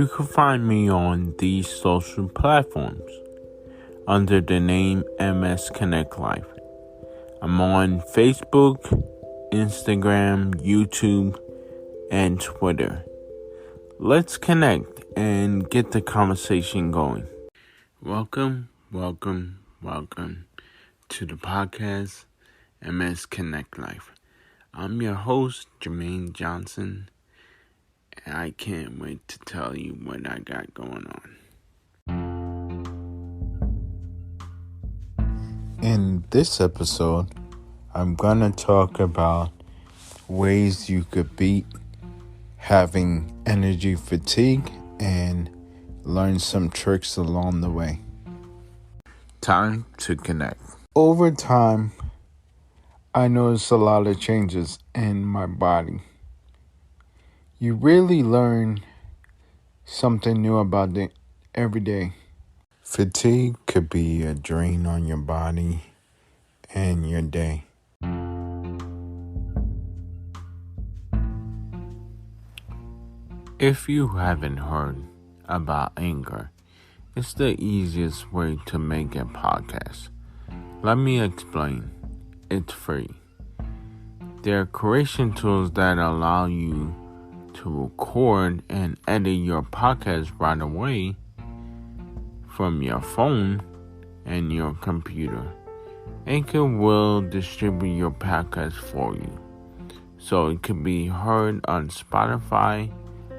You can find me on these social platforms under the name MS Connect Life. I'm on Facebook, Instagram, YouTube, and Twitter. Let's connect and get the conversation going. Welcome to the podcast MS Connect Life. I'm your host, Jamaine Johnson, and I can't wait to tell you what I got going on. In this episode, I'm going to talk about ways you could beat having energy fatigue and learn some tricks along the way. Time to connect. Over time, I noticed a lot of changes in my body. You really learn something new about it every day. Fatigue could be a drain on your body and your day. If you haven't heard about anger, it's the easiest way to make a podcast. Let me explain. It's free. There are creation tools that allow you to record and edit your podcast right away from your phone and your computer. Anchor will distribute your podcast for you, so it can be heard on Spotify,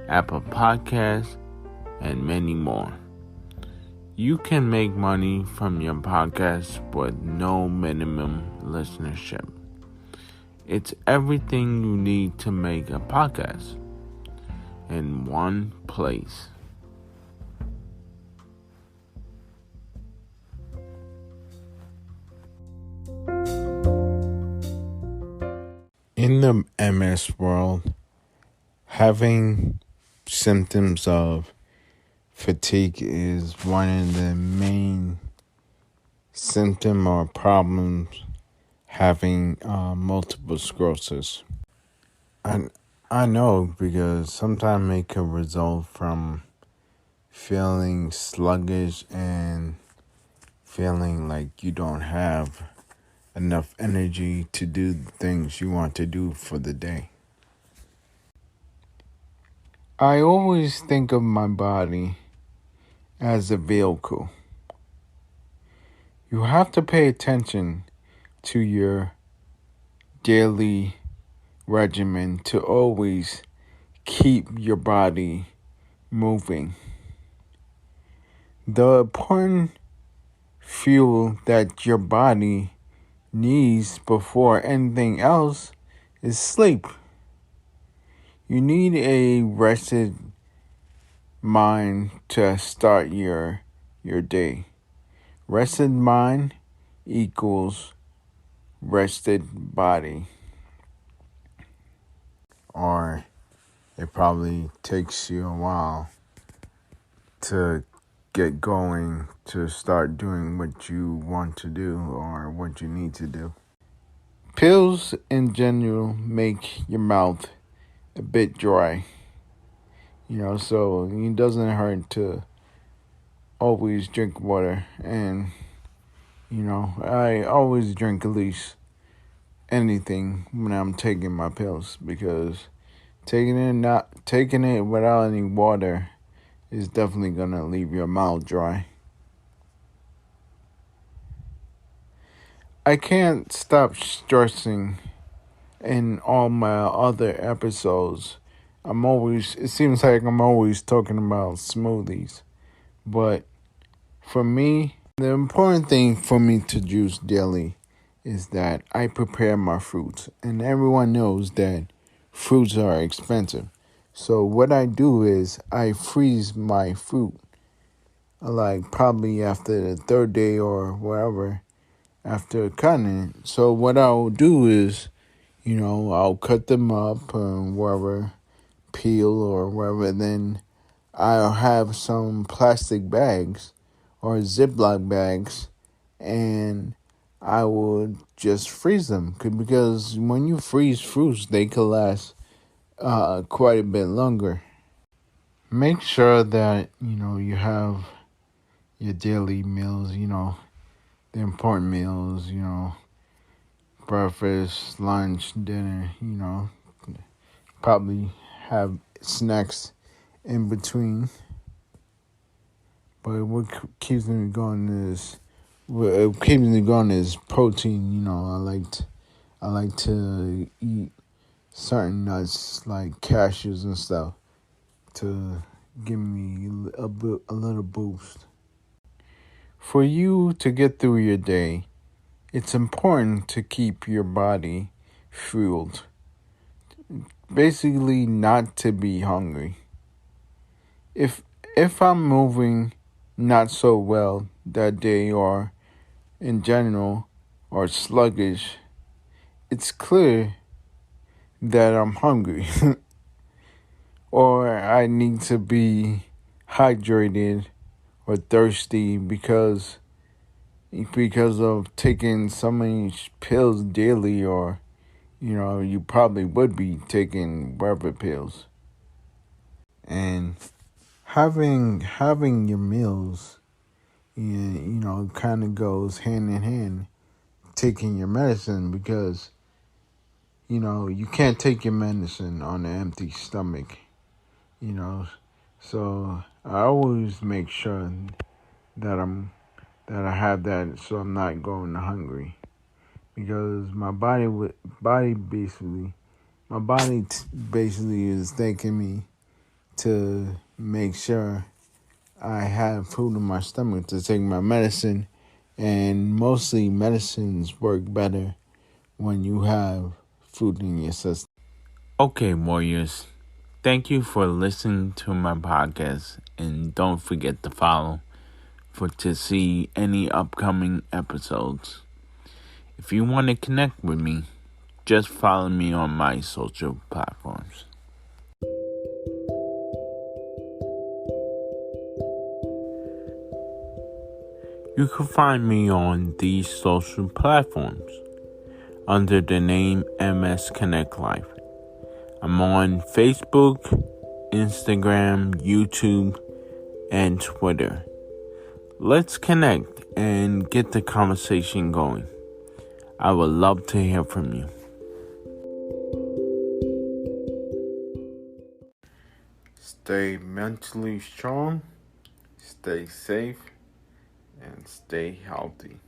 Apple Podcasts, and many more. You can make money from your podcast with no minimum listenership. It's everything you need to make a podcast in one place. In the MS world, having symptoms of fatigue is one of the main symptom or problems having multiple sclerosis. I know because sometimes it can result from feeling sluggish and feeling like you don't have enough energy to do the things you want to do for the day. I always think of my body as a vehicle. You have to pay attention to your daily regimen to always keep your body moving. The important fuel that your body needs before anything else is sleep. You need a rested mind to start your day. Rested mind equals rested body. Or it probably takes you a while to get going to start doing what you want to do or what you need to do. Pills in general make your mouth a bit dry. So it doesn't hurt to always drink water. And, I always drink at least anything when I'm taking my pills, because taking it without any water is definitely going to leave your mouth dry. I can't stop stressing in all my other episodes. It seems like I'm always talking about smoothies. But for me, the important thing for me to juice daily is that I prepare my fruits. And everyone knows that fruits are expensive. So what I do is I freeze my fruit, like probably after the third day or whatever, after cutting it. So what I'll do is, I'll cut them up and wherever, peel or wherever. Then I'll have some plastic bags or Ziploc bags, and I will just freeze them. Because when you freeze fruits, they can last quite a bit longer. make sure that, you have your daily meals, the important meals, breakfast, lunch, dinner, probably have snacks in between. But keeps me going what keeps me going is protein. I like to eat certain nuts like cashews and stuff to give me a little boost. For you to get through your day, it's important to keep your body fueled. Basically, not to be hungry. If if I'm moving not so well that day or in general or sluggish, it's clear that I'm hungry or I need to be hydrated or thirsty because of taking so many pills daily, or you probably would be taking whatever pills. And having your meals, kind of goes hand in hand taking your medicine, because you can't take your medicine on an empty stomach. you know so I always make sure that I have that, so I'm not going hungry, because my body basically is thanking me to make sure I have food in my stomach to take my medicine, and mostly medicines work better when you have food in your system. Okay, warriors. Thank you for listening to my podcast, and don't forget to follow to see any upcoming episodes. If you want to connect with me, just follow me on my social platforms. You can find me on these social platforms under the name MS Connect Life. I'm on Facebook, Instagram, YouTube, and Twitter. Let's connect and get the conversation going. I would love to hear from you. Stay mentally strong, stay safe, and stay healthy.